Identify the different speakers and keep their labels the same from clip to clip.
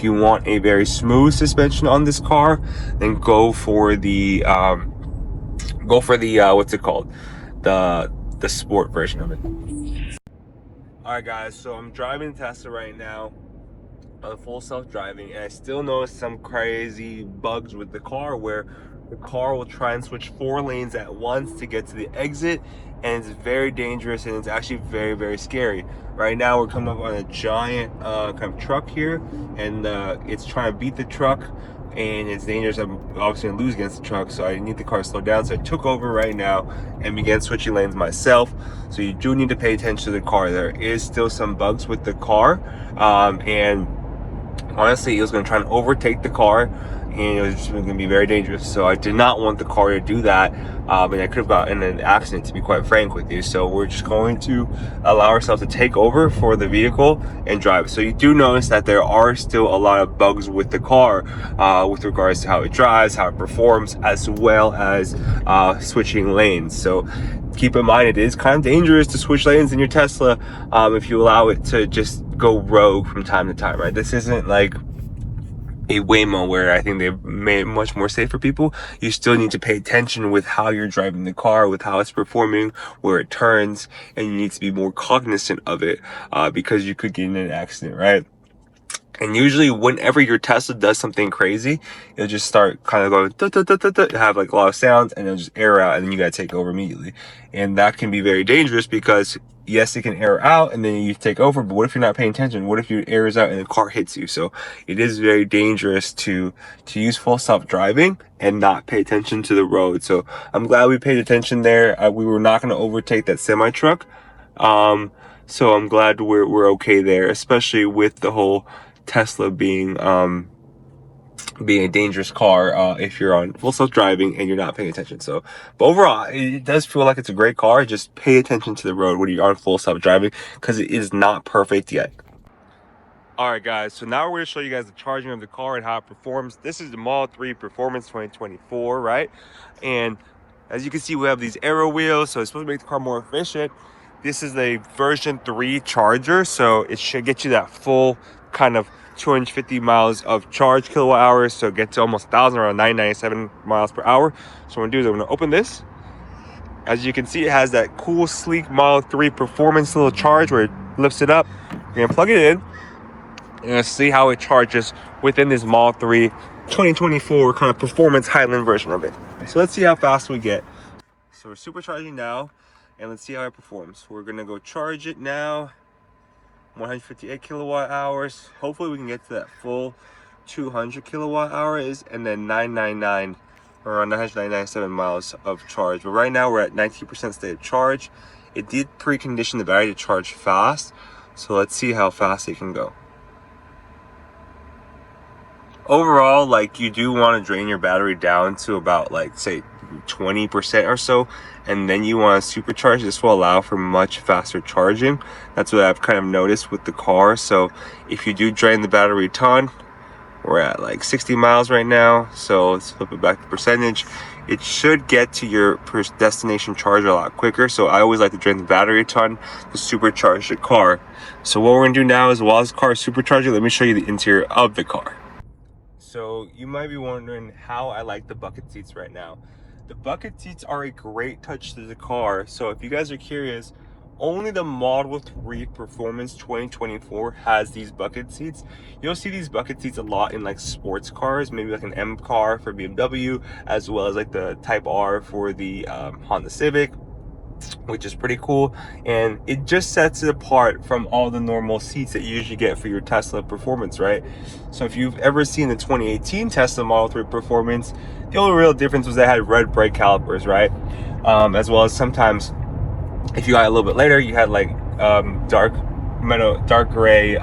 Speaker 1: if you want a very smooth suspension on this car, then go for the what's it called, the sport version of it. All right, guys, so I'm driving Tesla right now, full self-driving, and I still notice some crazy bugs with the car where the car will try and switch 4 lanes at once to get to the exit, and it's very dangerous, and it's actually very, very scary. Right now we're coming up on a giant kind of truck here, and it's trying to beat the truck, and it's dangerous. I'm obviously gonna lose against the truck, so I need the car to slow down. So I took over right now and began switching lanes myself. So you do need to pay attention to the car. There is still some bugs with the car, and honestly, it was going to try and overtake the car, and it was just going to be very dangerous. So I did not want the car to do that, and I could have gotten in an accident, to be quite frank with you. So we're just going to allow ourselves to take over for the vehicle and drive. So you do notice that there are still a lot of bugs with the car, with regards to how it drives, how it performs, as well as switching lanes. So keep in mind, it is kind of dangerous to switch lanes in your Tesla if you allow it to just go rogue from time to time, right? This isn't like a Waymo where I think they've made it much more safe for people. You still need to pay attention with how you're driving the car, with how it's performing, where it turns, and you need to be more cognizant of it because you could get in an accident, right? And usually whenever your Tesla does something crazy, it'll just start kind of going, duh, duh, duh, duh, duh, have like a lot of sounds, and it'll just air out, and then you gotta take over immediately. And that can be very dangerous because yes, it can air out and then you take over, but what if you're not paying attention? What if it airs out and the car hits you? So it is very dangerous to use full self-driving and not pay attention to the road. So I'm glad we paid attention there. We were not going to overtake that semi-truck. So I'm glad we're okay there, especially with the whole Tesla being a dangerous car if you're on full self-driving and you're not paying attention. So, but overall, it does feel like it's a great car. Just pay attention to the road when you're on full self-driving because it is not perfect yet. All right, guys, so now we're going to show you guys the charging of the car and how it performs. This is the Model 3 Performance 2024, right? And as you can see, we have these arrow wheels, so it's supposed to make the car more efficient. This is a version 3 charger, so it should get you that full kind of 250 miles of charge kilowatt hours, so get to almost 1,000, around 997 miles per hour. So what I'm going to do is I'm going to open this. As you can see, it has that cool, sleek Model 3 Performance little charge where it lifts it up. You're going to plug it in. You're going to see how it charges within this Model 3 2024 kind of performance Highland version of it. So let's see how fast we get. So we're supercharging now, and let's see how it performs. We're going to go charge it now. 158 kilowatt hours. Hopefully we can get to that full 200 kilowatt hours, and then 999 or around 997 miles of charge. But right now we're at 19% state of charge. It did precondition the battery to charge fast, so let's see how fast it can go. Overall, like, you do want to drain your battery down to about, like, say 20% or so, and then you want to supercharge. This will allow for much faster charging. That's what I've kind of noticed with the car. So if you do drain the battery a ton, we're at like 60 miles right now, so let's flip it back to percentage. It should get to your destination charge a lot quicker. So I always like to drain the battery a ton to supercharge the car. So what we're gonna do now is, while this car is supercharging, let me show you the interior of the car. So you might be wondering how I like the bucket seats right now. The bucket seats are a great touch to the car. So if you guys are curious, only the Model 3 Performance 2024 has these bucket seats. You'll see these bucket seats a lot in like sports cars, maybe like an M car for BMW, as well as like the Type R for the Honda Civic, which is pretty cool. And it just sets it apart from all the normal seats that you usually get for your Tesla Performance, right? So if you've ever seen the 2018 Tesla Model 3 Performance, the only real difference was they had red brake calipers, right? As well as sometimes, if you got a little bit later, you had like dark gray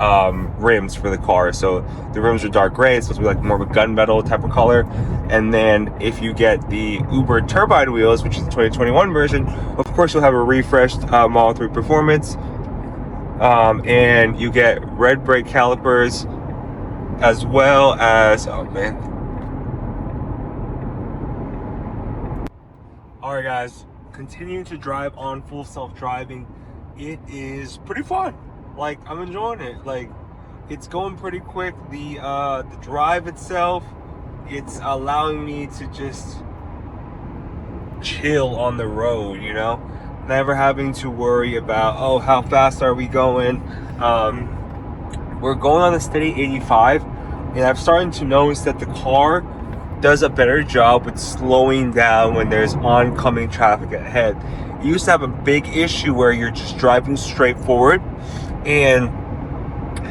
Speaker 1: rims for the car. So the rims are dark gray. It's supposed to be like more of a gunmetal type of color. And then if you get the Uber turbine wheels, which is the 2021 version, of course you'll have a refreshed Model 3 Performance, and you get red brake calipers, as well as, oh man. All right, guys, continuing to drive on full self-driving, it is pretty fun. Like, I'm enjoying it. Like, it's going pretty quick. The drive itself, it's allowing me to just chill on the road, you know, never having to worry about, oh, how fast are we going. We're going on a steady 85, and I'm starting to notice that the car does a better job with slowing down when there's oncoming traffic ahead. You used to have a big issue where you're just driving straight forward, and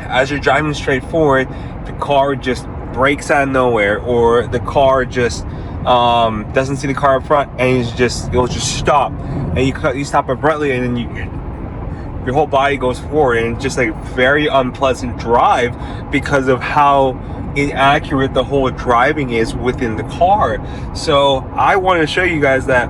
Speaker 1: as you're driving straight forward, the car just brakes out of nowhere, or the car just doesn't see the car up front, and it'll just stop, and you stop abruptly, and then your whole body goes forward, and it's just like very unpleasant drive because of how inaccurate the whole driving is within the car. So I want to show you guys that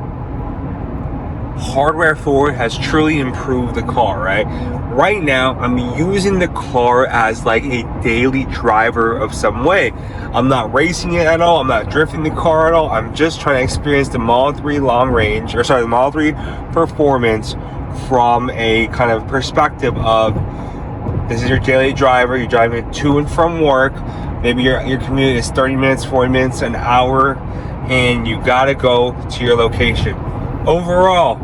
Speaker 1: hardware forward has truly improved the car. Right now I'm using the car as like a daily driver of some way. I'm not racing it at all, I'm not drifting the car at all. I'm just trying to experience the Model 3 the Model 3 performance from a kind of perspective of, this is your daily driver. You're driving to and from work. Maybe your commute is 30 minutes, 40 minutes, an hour, and you gotta go to your location. Overall,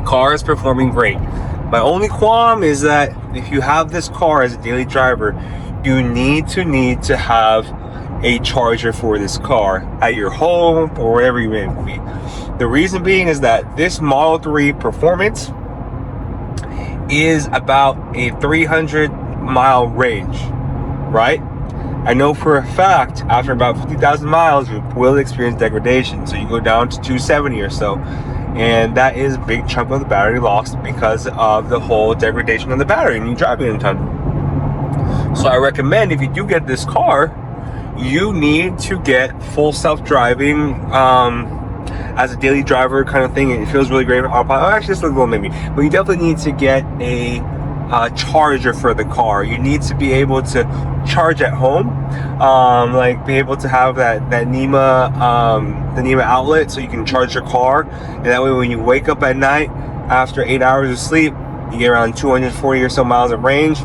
Speaker 1: car is performing great. My only qualm is that if you have this car as a daily driver, you need to have a charger for this car at your home or wherever you may be. The reason being is that this Model 3 performance is about a 300-mile range, right? I know for a fact after about 50,000 miles you will experience degradation, so you go down to 270 or so, and that is a big chunk of the battery lost because of the whole degradation of the battery and you driving a ton. So I recommend, if you do get this car, you need to get full self-driving as a daily driver kind of thing. It feels really great. Actually, it's a little maybe, but you definitely need to get a charger for the car. You need to be able to charge at home, like be able to have that NEMA the NEMA outlet, so you can charge your car, and that way when you wake up at night after 8 hours of sleep, you get around 240 or so miles of range.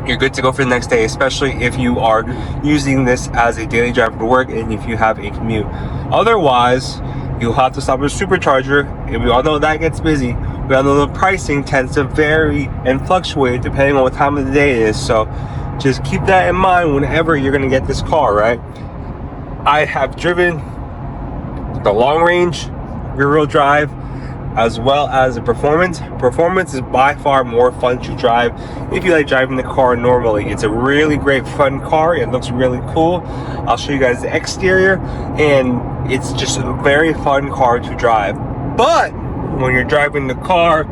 Speaker 1: You're good to go for the next day, especially if you are using this as a daily driver to work and if you have a commute. Otherwise, you'll have to stop at a supercharger, and we all know that gets busy. We all know the pricing tends to vary and fluctuate depending on what time of the day it is. So just keep that in mind whenever you're gonna get this car, right? I have driven the long range rear wheel drive as well as the performance. Performance is by far more fun to drive if you like driving the car normally. It's a really great fun car. It looks really cool. I'll show you guys the exterior, and it's just a very fun car to drive. But when you're driving the car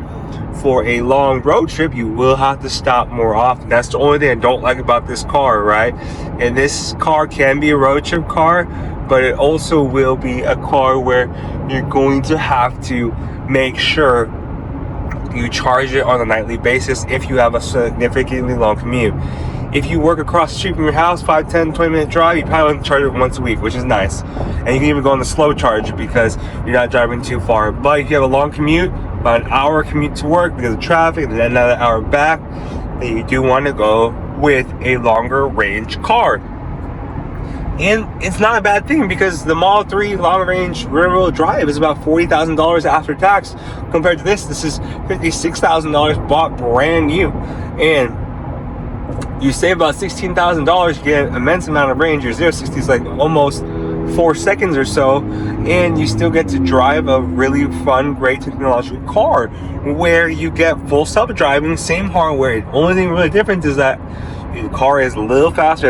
Speaker 1: for a long road trip, you will have to stop more often. That's the only thing I don't like about this car, right? And this car can be a road trip car, but it also will be a car where you're going to have to make sure you charge it on a nightly basis if you have a significantly long commute. If you work across the street from your house, 5, 10, 20-minute drive, you probably want to charge it once a week, which is nice. And you can even go on the slow charge because you're not driving too far. But if you have a long commute, about an hour commute to work because of traffic, and then another hour back, then you do want to go with a longer range car. And it's not a bad thing because the Model 3 long range rear wheel drive is about $40,000 after tax. Compared to this is $56,000 bought brand new. And you save about $16,000, you get an immense amount of range. Your 0-60 is like almost 4 seconds or so, and you still get to drive a really fun, great technological car where you get full self-driving, same hardware. The only thing really different is that the car is a little faster.